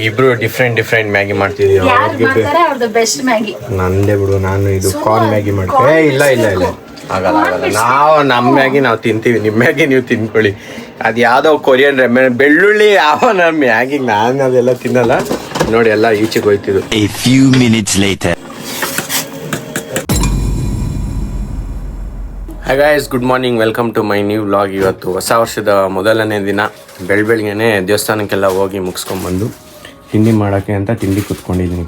ಇಬ್ರು different Maggi ಮಾಡ್ತಿದೀವಿ. ನಂದೇ ಬಿಡು, ನಾನು ಇದು ಕಾರ್ನ್ ಮ್ಯಾಗಿ ಮಾಡ್ತೇವೆ. ಇಲ್ಲ ಆಗಲ್ಲ. ನಾವು ನಮ್ಮ ಮ್ಯಾಗಿ ನಾವು ತಿಂತೀವಿ, ನಿಮ್ಮ ಮ್ಯಾಗಿ ನೀವು ತಿನ್ಕೊಳ್ಳಿ. ಅದು ಯಾವುದೋ ಕೊರಿಯನ್ ಬೆಳ್ಳುಳ್ಳಿ ಯಾವ ನಮ್ಮ ಮ್ಯಾಗಿಗೆ ನಾನು ಅದೆಲ್ಲ ತಿನ್ನಲ್ಲ. ನೋಡಿ ಎಲ್ಲ ಈಚೆಗೆ ಹೋಯ್ತಿದ್ದು. A few minutes later. Hi guys, good morning, welcome to my new vlog. ಇವತ್ತು ಹೊಸ ವರ್ಷದ ಮೊದಲನೇ ದಿನ. ಬೆಳಗ್ಗೆನೆ ದೇವಸ್ಥಾನಕ್ಕೆಲ್ಲ ಹೋಗಿ ಮುಗಿಸ್ಕೊಂಡ್ಬಂದು ತಿಂಡಿ ಮಾಡೋಕ್ಕೆ ಅಂತ ತಿಂಡಿ ಕೂತ್ಕೊಂಡಿದ್ದೀನಿ.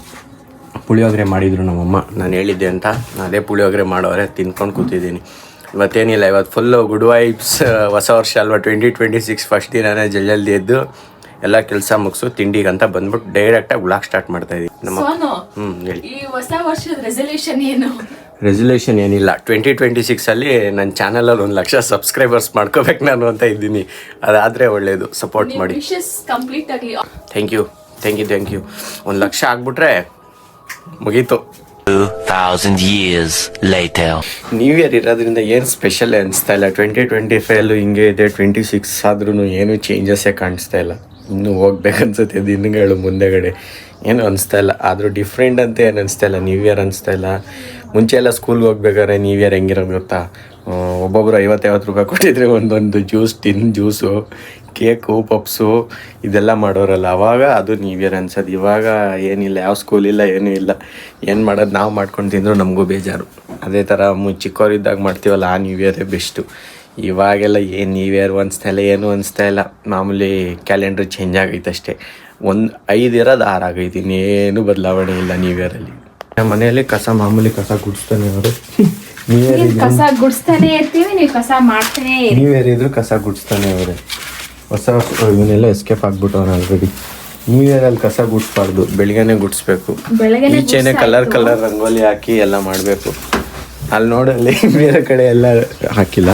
ಪುಳಿಯೋಗರೆ ಮಾಡಿದರು ನಮ್ಮಮ್ಮ, ನಾನು ಹೇಳಿದ್ದೆ ಅಂತ ಅದೇ ಪುಳಿಯೋಗರೆ ಮಾಡೋರೆ ತಿನ್ಕೊಂಡು ಕೂತಿದ್ದೀನಿ. ಇವತ್ತೇನಿಲ್ಲ, ಇವತ್ತು ಫುಲ್ಲು ಗುಡ್ ವೈಬ್ಸ್. ಹೊಸ ವರ್ಷ ಅಲ್ವಾ, 2026 ಫಸ್ಟ್ ದಿನನೇ ಜಲ್ದಿ ಎದ್ದು ಎಲ್ಲ ಕೆಲಸ ಮುಗಿಸು ತಿಂಡಿಗೆ ಅಂತ ಬಂದ್ಬಿಟ್ಟು ಡೈರೆಕ್ಟಾಗಿ ವ್ಲಾಗ್ ಸ್ಟಾರ್ಟ್ ಮಾಡ್ತಾ ಇದ್ದೀವಿ. ನಮ್ಮ ಹೇಳಿ, ಈ ಹೊಸ ವರ್ಷದ ರೆಸಲ್ಯೂಷನ್ ಏನು? ರೆಸಲ್ಯೂಷನ್ ಏನಿಲ್ಲ, 2026 ನನ್ನ ಚಾನಲಲ್ಲಿ 1 ಲಕ್ಷ ಸಬ್ಸ್ಕ್ರೈಬರ್ಸ್ ಮಾಡ್ಕೋಬೇಕು ನಾನು ಅಂತ ಇದ್ದೀನಿ. ಅದಾದರೆ ಒಳ್ಳೆಯದು, ಸಪೋರ್ಟ್ ಮಾಡಿ. ಥ್ಯಾಂಕ್ ಯು 1 ಲಕ್ಷ ಆಗ್ಬಿಟ್ರೆ ಮುಗೀತು. 2000 years later. ನ್ಯೂ ಇಯರ್ ಇರೋದ್ರಿಂದ ಏನು ಸ್ಪೆಷಲ್ ಅನಿಸ್ತಾ ಇಲ್ಲ. 2025 ಹಿಂಗೆ ಇದೆ, 26 ಆದ್ರೂ ಏನು ಚೇಂಜಸ್ಸೇ ಕಾಣಿಸ್ತಾ ಇಲ್ಲ. ಇನ್ನೂ ಹೋಗ್ಬೇಕನ್ಸುತ್ತೆ ದಿನಗಳು ಮುಂದೆಗಡೆ, ಏನು ಅನಿಸ್ತಾ ಇಲ್ಲ. ಆದರೂ ಡಿಫ್ರೆಂಟ್ ಅಂತ ಏನು ಅನಿಸ್ತಾ ಇಲ್ಲ, ನ್ಯೂ ಇಯರ್ ಅನಿಸ್ತಾ ಇಲ್ಲ. ಮುಂಚೆ ಎಲ್ಲ ಸ್ಕೂಲ್ಗೆ ಹೋಗ್ಬೇಕಾದ್ರೆ ನ್ಯೂ ಇಯರ್ ಹೆಂಗಿರೋದು ಗೊತ್ತಾ, ಒಬ್ಬೊಬ್ಬರು 50 ರೂಪಾಯಿ ಕೊಟ್ಟಿದ್ರೆ ಒಂದೊಂದು ಜ್ಯೂಸು, ಕೇಕು, ಪಪ್ಸು ಇದೆಲ್ಲ ಮಾಡೋರಲ್ಲ, ಆವಾಗ ಅದು ನ್ಯೂ ಇಯರ್ ಅನ್ಸೋದು. ಇವಾಗ ಏನಿಲ್ಲ, ಯಾವ ಸ್ಕೂಲಿಲ್ಲ, ಏನೂ ಇಲ್ಲ. ಏನು ಮಾಡೋದು, ನಾವು ಮಾಡ್ಕೊಂಡು ತಿಂದರೂ ನಮಗೂ ಬೇಜಾರು. ಅದೇ ಥರ ಚಿಕ್ಕವರಿದ್ದಾಗ ಮಾಡ್ತೀವಲ್ಲ, ಆ ನ್ಯೂ ಇಯರೇ ಬೆಸ್ಟು. ಇವಾಗೆಲ್ಲ ಏನು ನ್ಯೂ ಇಯರ್ ಅನಿಸ್ತಾ ಇಲ್ಲ, ಏನೂ ಅನಿಸ್ತಾ ಇಲ್ಲ. ಮಾಮೂಲಿ ಕ್ಯಾಲೆಂಡ್ರ್ ಚೇಂಜ್ ಆಗೈತೆ ಅಷ್ಟೇ. 5 ಇರೋದು 6 ಆಗೈತೆ, ಇನ್ನೇನು ಬದಲಾವಣೆ ಇಲ್ಲ ನ್ಯೂ ಇಯರಲ್ಲಿ. ನಮ್ಮ ಮನೆಯಲ್ಲಿ ಮಾಮೂಲಿ ಕಸ ಗುಡಿಸ್ತಾನೆ ಅವರು. ನ್ಯೂ ಇಯರ್ ಇದ್ರು ಕಸ ಗುಡಿಸ್ತಾನೆ ಅವರೇ. ಹೊಸ ಇವನ್ನೆಲ್ಲ ಎಸ್ಕೇಪ್ ಆಗ್ಬಿಟ್ಟು ಅವನು ಆಲ್ರೆಡಿ. ನ್ಯೂ ಇಯರಲ್ಲಿ ಕಸ ಗುಡಿಸ್ಬಾರ್ದು, ಬೆಳಿಗ್ಗೆನೇ ಗುಡಿಸ್ಬೇಕು. ಈಚೆನೆ ಕಲರ್ ರಂಗೋಲಿ ಹಾಕಿ ಎಲ್ಲ ಮಾಡಬೇಕು. ಅಲ್ಲಿ ನೋಡಲ್ಲಿ ಬೇರೆ ಕಡೆ ಎಲ್ಲ ಹಾಕಿಲ್ಲ.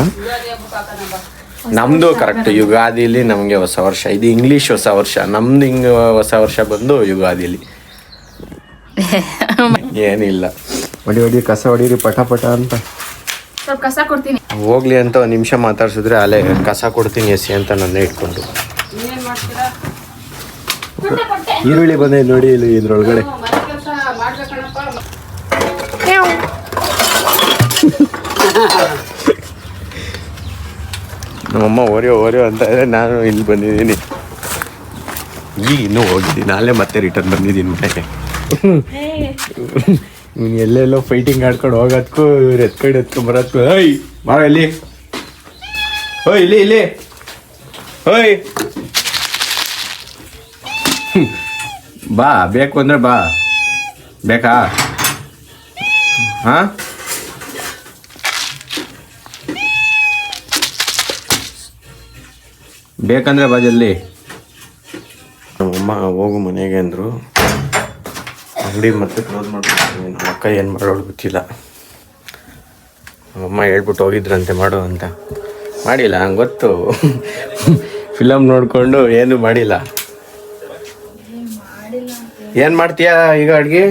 ನಮ್ಮದು ಕರೆಕ್ಟ್ ಯುಗಾದಿಲಿ ನಮಗೆ ಹೊಸ ವರ್ಷ. ಇದು ಇಂಗ್ಲೀಷ್ ಹೊಸ ವರ್ಷ, ನಮ್ದು ಹಿಂಗೆ ಹೊಸ ವರ್ಷ ಬಂದು ಯುಗಾದಿಲಿ. ಏನಿಲ್ಲ, ಹೊಡಿ ಕಸ ಹೊಡೀರಿ ಪಟ ಅಂತ. ಕಸ ಕೊಡ್ತೀನಿ ಹೋಗ್ಲಿ ಅಂತ 1 ನಿಮಿಷ ಮಾತಾಡ್ಸಿದ್ರೆ ಅಲ್ಲೇ ಕಸ ಕೊಡ್ತೀನಿ ಎಸಿ ಅಂತ ನನ್ನೇ ಇಟ್ಕೊಂಡು. ಈರುಳ್ಳಿ ಬಂದೆ ನೋಡಿ ಇಲ್ಲಿ ಇದ್ರೊಳಗಡೆ. ನಮ್ಮಮ್ಮ ಓರಿಯೋ ಅಂತ ಇದ್ರೆ ನಾನು ಇಲ್ಲಿ ಬಂದಿದ್ದೀನಿ. ಈಗ ಇನ್ನೂ ಹೋಗಿದ್ದೀನಿ, ನಾಳೆ ಮತ್ತೆ ರಿಟರ್ನ್ ಬಂದಿದ್ದೀನಿ ಮನೆಗೆ. ನೀನು ಎಲ್ಲೆಲ್ಲೋ ಫೈಟಿಂಗ್ ಆಡ್ಕೊಂಡು ಹೋಗೋದಕ್ಕೂ ಇವ್ರು ಎತ್ಕೊಂಡು ಬರೋದಕ್ಕೂ. ಓಯ್ ಮಾರೋ ಇಲ್ಲಿ, ಓಯ್ ಇಲ್ಲಿ ಓಯ್ ಬಾ, ಬೇಕು ಅಂದರೆ ಬಾ. ಬೇಕಾ? ಹಾಂ, ಬೇಕಂದ್ರೆ ಬಾ ಜಲ್ದಿ. ನಮ್ಮಮ್ಮ ಹೋಗು ಮನೆಗೆ ಅಂದರು. ಅಂಗಡಿ ಮತ್ತೆ ಕ್ಲೋಸ್ ಮಾಡ್ಬಿಡ್ತೀನಿ. ನಮ್ಮ ಅಕ್ಕ ಏನು ಮಾಡೋಳು ಗೊತ್ತಿಲ್ಲ. ನಮ್ಮಮ್ಮ ಹೇಳ್ಬಿಟ್ಟು ಹೋಗಿದ್ರಂತೆ ಮಾಡು ಅಂತ. ಮಾಡಿಲ್ಲ, ಹಂಗೆ ಗೊತ್ತು. ಫಿಲಮ್ ನೋಡಿಕೊಂಡು ಏನು ಮಾಡಿಲ್ಲ. ಏನು ಮಾಡ್ತೀಯಾ ಈಗ ಅಡುಗೆ?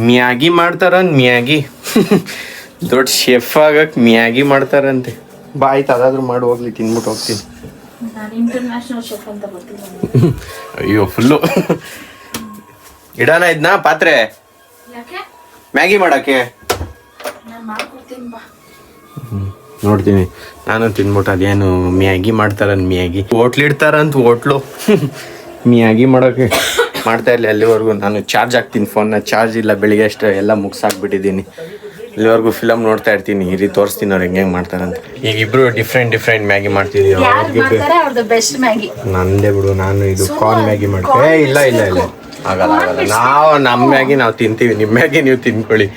ಮ್ಯಾಗಿ ಮಾಡ್ತಾರಂತ, ಮ್ಯಾಗಿ. ದೊಡ್ಡ ಶೆಫ್ ಆಗಕ್ಕೆ ಮ್ಯಾಗಿ ಮಾಡ್ತಾರಂತೆ. ಬಾ ಆಯ್ತು, ಅದಾದ್ರೂ ಮಾಡಿ ಹೋಗ್ಲಿ, ತಿನ್ಬಿಟ್ಟು ಹೋಗ್ತೀನಿ. ಅಯ್ಯೋ ಫುಲ್ಲು ಇಡಾನ ಇದ್ನಾ ಪಾತ್ರೆ ಮ್ಯಾಗಿ ಮಾಡೋಕ್ಕೆ. ನೋಡ್ತೀನಿ ನಾನು ತಿನ್ಬಿಟ್ಟು. ಅದೇನು ಮ್ಯಾಗಿ ಮಾಡ್ತಾರಂತ, ಮ್ಯಾಗಿ ಹೋಟ್ಲಿಡ್ತಾರಂತ, ಹೋಟ್ಲು ಮ್ಯಾಗಿ ಮಾಡೋಕ್ಕೆ ಮಾಡ್ತಾ ಇರಲಿ. ಅಲ್ಲಿವರೆಗೂ ನಾನು ಚಾರ್ಜ್ ಹಾಕ್ತೀನಿ ಫೋನ್ನ. ಚಾರ್ಜ್ ಇಲ್ಲ, ಬೆಳಿಗ್ಗೆ ಅಷ್ಟು ಎಲ್ಲ ಮುಗಿಸಾಕ್ಬಿಟ್ಟಿದ್ದೀನಿ. ಇಲ್ಲಿವರೆಗೂ ಫಿಲಮ್ ನೋಡ್ತಾ ಇರ್ತೀನಿ, ಈ ರೀತಿ ತೋರಿಸ್ತೀನಿ ಅವ್ರು ಹೆಂಗೆ ಮಾಡ್ತಾರಂತ. ಈಗ ಇಬ್ರು ಡಿಫ್ರೆಂಟ್ ಮ್ಯಾಗಿ ಮಾಡ್ತಿದೀವಿ. ನಂದೇ ಬಿಡು, ನಾನು ಇದು ಕಾರ್ನ್ ಮ್ಯಾಗಿ ಮಾಡ್ತೇವೆ. ಇಲ್ಲ ಆಗಲ್ಲ. ನಾವು ನಮ್ಮ ಮ್ಯಾಗಿ ನಾವು ತಿಂತೀವಿ, ನಿಮ್ಮ ಮ್ಯಾಗಿ ನೀವು ತಿನ್ಕೊಳ್ಳಿ.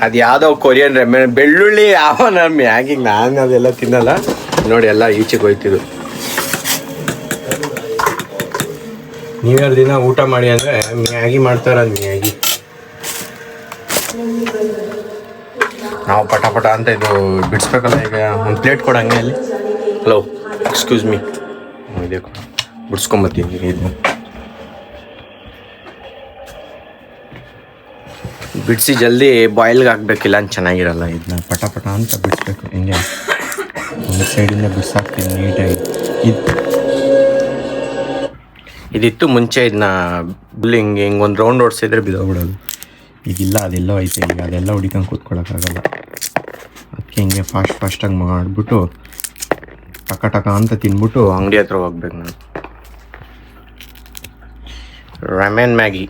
ಅದು ಯಾವುದೋ ಕೊರಿಯನ್ ಬೆಳ್ಳುಳ್ಳಿ ಯಾವ ನಮ್ಮ ಮ್ಯಾಗಿಗೆ ನಾನು ಅದೆಲ್ಲ ತಿನ್ನಲ್ಲ. ನೋಡಿ ಎಲ್ಲ ಈಚೆಗೆ ಹೋಯ್ತಿದ್ದು. ನ್ಯೂ ಇಯರ್ ದಿನ ಊಟ ಮಾಡಿ ಅಂದರೆ ಮ್ಯಾಗಿ ಮಾಡ್ತಾರಂತ, ಮ್ಯಾಗಿ. ನಾವು ಪಟ ಅಂತ ಇದು ಬಿಡಿಸ್ಬೇಕಲ್ಲ. ಈಗ ಒಂದು ಪ್ಲೇಟ್ ಕೊಡಂಗೆ ಅಲ್ಲಿ. ಹಲೋ, ಎಕ್ಸ್ಕ್ಯೂಸ್ ಮೀ, ಇದೆ ಬಿಡಿಸ್ಕೊಂಬತ್ತೀನಿ. ಇದು ಬಿಡಿಸಿ ಜಲ್ದಿ ಬಾಯ್ಲ್ಗೆ ಹಾಕ್ಬೇಕಿಲ್ಲ ಅಂತ ಚೆನ್ನಾಗಿರಲ್ಲ. ಇದನ್ನ ಪಟ ಅಂತ ಬಿಡಿಸ್ಬೇಕು. ಹಿಂಗೆ ಒಂದು ಸೈಡಿಂದ ಬಿಡಿಸಾಕ್ತೀನಿ ನೀಟಾಗಿ. ಇದಿತ್ತು ಮುಂಚೆ ಇದನ್ನ ಹಿಂಗೆ ಒಂದು ರೌಂಡ್ ಓಡಿಸಿದ್ರೆ ಬಿದ್ದೋಗ್ಬಿಡೋದು. ಈಗಿಲ್ಲ, ಅದೆಲ್ಲೋ ಐತೆ. ಈಗ ಅದೆಲ್ಲ ಹುಡಿಕೊಂಡು ಕೂತ್ಕೊಳ್ಳೋಕ್ಕಾಗಲ್ಲ. ಅದಕ್ಕೆ ಹಿಂಗೆ ಫಾಸ್ಟಾಗಿ ಮಾಡಿಬಿಟ್ಟು ಟಕ ಅಂತ ತಿನ್ಬಿಟ್ಟು ಅಂಗಡಿ ಹತ್ರ ಹೋಗ್ಬೇಕು ನಾನು. ರಾಮೆನ್ ಮ್ಯಾಗಿ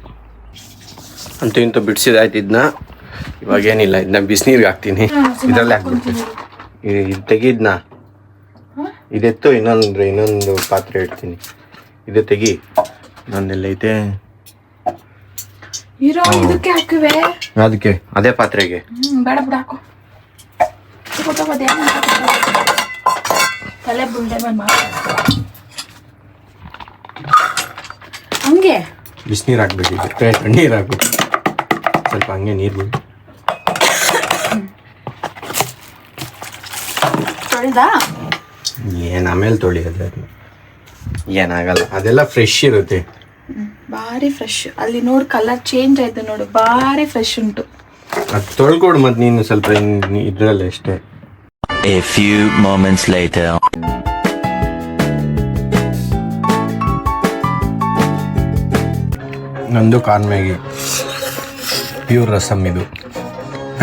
ಅಂತೂ ಇಂತೂ ಬಿಡಿಸಿದಾಯ್ತು. ಇದನ್ನ ಇವಾಗೇನಿಲ್ಲ, ಇದನ್ನ ಬಿಸಿನೀರಿಗೆ ಹಾಕ್ತೀನಿ. ಇದರಲ್ಲೇ ಹಾಕ್ಬಿಡ್ತೀನಿ. ಇದು ತೆಗಿದ್ನ ಇದೆತ್ತು. ಇನ್ನೊಂದು ಪಾತ್ರೆ ಇಡ್ತೀನಿ. ಇದು ತೆಗಿ. ನನ್ನೆಲ್ಲ ಐತೆ ಇದಕ್ಕೆ ಹಾಕುವೆ. ಅದಕ್ಕೆ ಅದೇ ಪಾತ್ರೆಗೆ ಬೇಡ ಬಿಡ ಹಾಕು. ತಲೆ ಬುಲ್ಡೆ ಹಂಗೆ ಬಿಸಿನೀರು ಹಾಕ್ಬೇಕು. ಈಗ ತಣ್ಣೀರು ಹಾಕ್ಬೇಕು. ಸ್ವಲ್ಪ ಹಂಗೆ ನೀರು ಬಿಡು. ತೊಳೆದಾ? ಏನು ಆಮೇಲೆ ತೊಳಿಯೋದು, ಅದನ್ನ ಏನಾಗಲ್ಲ. ಅದೆಲ್ಲ ಫ್ರೆಶ್ ಇರುತ್ತೆ. ಭಾರಿ ಫ್ರೆಶ್. ಅಲ್ಲಿ ನೋಡು ಕಲರ್ ಚೇಂಜ್ ಆಯ್ತು ನೋಡು, ಭಾರಿ ಫ್ರೆಶ್ ಉಂಟು. ಅದು ತೊಳ್ಕೊಡು ಮತ್ತೆ ನೀನು ಸ್ವಲ್ಪ ಇದ್ರಲ್ಲ ಅಷ್ಟೇ. A few moments later. ನಂದು ಕಾರ್ನ್ ಮ್ಯಾಗಿ ಪ್ಯೂರ್ ರಸಮ್. ಇದು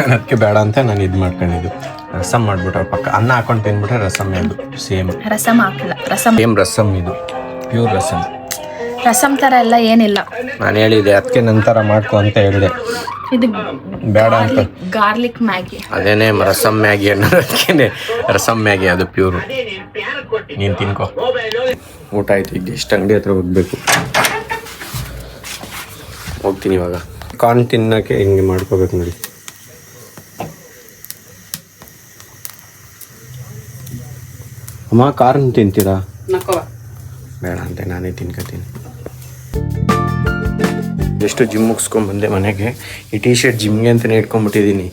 ಅದಕ್ಕೆ ಬೇಡ ಅಂತ ನಾನು ಇದು ಮಾಡ್ಕೊಂಡಿದ್ದು. ರಸಮ್ ಮಾಡ್ಬಿಟ್ರೆ ಪಕ್ಕ ಅನ್ನ ಹಾಕೊಂಡು ತಿನ್ಬಿಟ್ರೆ ರಸಮ್. ಅದು ಸೇಮ್ ರಸಮ್ ಹಾಕಿಲ್ಲ. ಸೇಮ್ ರಸಮ್. ಇದು ಪ್ಯೂರ್ ರಸಮ್. ರಸಮ್ ಥರ ಎಲ್ಲ ಏನಿಲ್ಲ. ನಾನು ಹೇಳಿದೆ ಅದಕ್ಕೆ ನಂತರ ಮಾಡ್ಕೊ ಅಂತ ಹೇಳಿದೆ. ಇದು ಬೇಡ ಅಂತ. Garlic Maggi. ಅದೇನೇ ರಸಮ್ ಮ್ಯಾಗಿ ಅನ್ನೋದಕ್ಕೇನೆ ರಸಮ್ ಮ್ಯಾಗಿ. ಅದು ಪ್ಯೂರು. ನೀನು ತಿನ್ಕೊ. ಊಟ ಆಯ್ತು. ಈಗ ಎಷ್ಟು ಅಂಗಡಿ ಹತ್ರ ಹೋಗ್ಬೇಕು. ಹೋಗ್ತೀನಿ ಇವಾಗ. ಕಾರ್ನ್ ತಿನ್ನೋಕ್ಕೆ ಹಿಂಗೆ ಮಾಡ್ಕೋಬೇಕು ನೋಡಿ. ಅಮ್ಮ ಕಾರ್ನ್ ತಿಂತೀರಾ? ಬೇಡ ಅಂತೆ, ನಾನೇ ತಿನ್ಕೋತೀನಿ. ಎಷ್ಟು ಜಿಮ್ ಮುಗಿಸ್ಕೊಂಡ್ಬಂದೆ ಮನೆಗೆ. ಈ ಟಿ ಶರ್ಟ್ ಜಿಮ್ಗೆ ಅಂತಲೇ ಇಟ್ಕೊಂಡ್ಬಿಟ್ಟಿದ್ದೀನಿ.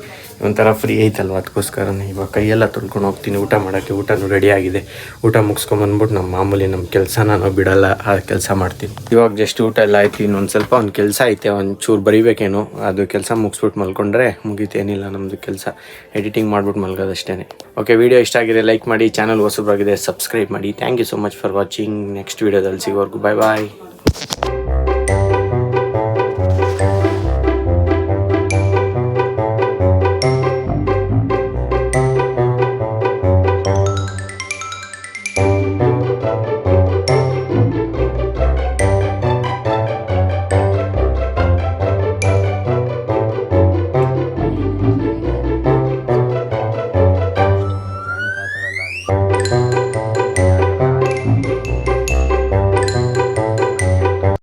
ಒಂಥರ ಫ್ರೀ ಐತಲ್ವ, ಅದಕ್ಕೋಸ್ಕರನೇ ಇವಾಗ ಕೈಯೆಲ್ಲ ತೊಳ್ಕೊಂಡು ಹೋಗ್ತೀನಿ ಊಟ ಮಾಡೋಕ್ಕೆ. ಊಟನೂ ರೆಡಿ ಆಗಿದೆ. ಊಟ ಮುಗಿಸ್ಕೊಂಬಂದ್ಬಿಟ್ಟು ಮಾಮೂಲಿ ನಮ್ಮ ಕೆಲಸ ನಾನು ಬಿಡಲ್ಲ, ಆ ಕೆಲಸ ಮಾಡ್ತೀನಿ. ಇವಾಗ ಜಸ್ಟ್ ಊಟ ಎಲ್ಲ ಆಯ್ತು. ಇನ್ನೊಂದು ಸ್ವಲ್ಪ ಒಂದು ಕೆಲಸ ಐತೆ, ಒಂಚೂರು ಬರಿಬೇಕೇನೋ. ಅದು ಕೆಲಸ ಮುಗಿಸ್ಬಿಟ್ಟು ಮಲ್ಕೊಂಡ್ರೆ ಮುಗೀತೇನಿಲ್ಲ ನಮ್ಮದು ಕೆಲಸ. ಎಡಿಟಿಂಗ್ ಮಾಡ್ಬಿಟ್ಟು ಮಲ್ಗೋದಷ್ಟೇ. ಓಕೆ, ವಿಡಿಯೋ ಇಷ್ಟ ಆಗಿದೆ ಲೈಕ್ ಮಾಡಿ. ಚಾನಲ್ ಹೊಸಬರಾಗಿದೆ ಸಬ್ಸ್ಕ್ರೈಬ್ ಮಾಡಿ. Thank you so much for watching. Next ವೀಡಿಯೋದಲ್ಲಿ ಸಿಗೋವರೆಗೂ ಬಾಯ್ ಬಾಯ್.